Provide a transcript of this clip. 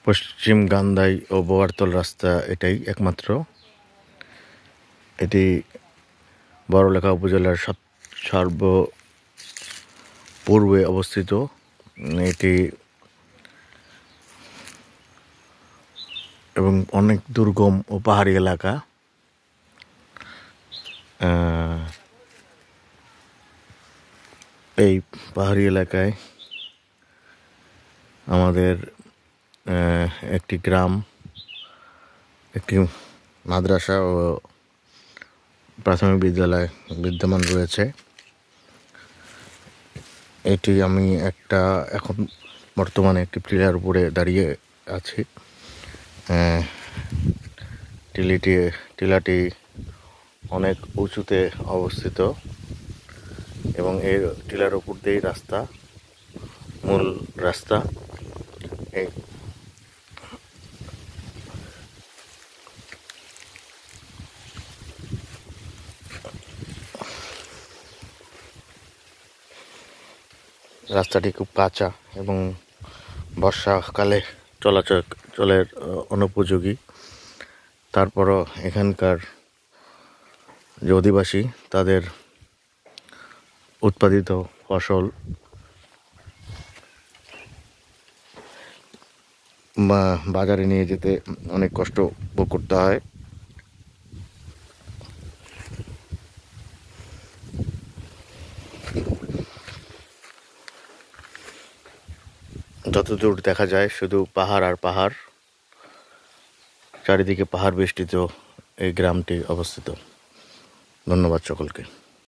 পশ্চিম গান্ধাই ও বোয়ারতল রাস্তা এটাই একমাত্র। এটি বড়লেখা উপজেলার সর্বপূর্বে অবস্থিত। এটি এবং অনেক দুর্গম ও পাহাড়ি এলাকা। এই পাহাড়ি এলাকায় আমাদের একটি গ্রাম, একটি মাদ্রাসা ও প্রাথমিক বিদ্যালয় বিদ্যমান রয়েছে। এটি আমি এখন বর্তমানে একটি টিলার উপরে দাঁড়িয়ে আছি। টিলাটি অনেক উঁচুতে অবস্থিত এবং এই টিলার উপর দিয়েই মূল রাস্তা। এই রাস্তাটি খুব কাঁচা এবং বর্ষাকালে চলাচলের অনুপযোগী। তারপরও এখানকার যে অধিবাসী, তাদের উৎপাদিত ফসল বাজারে নিয়ে যেতে অনেক কষ্ট ভোগ করতে হয়। যতদূর দেখা যায় শুধু পাহাড় আর পাহাড়, চারিদিকে পাহাড় বেষ্টিত এই গ্রামটি অবস্থিত। ধন্যবাদ সকলকে।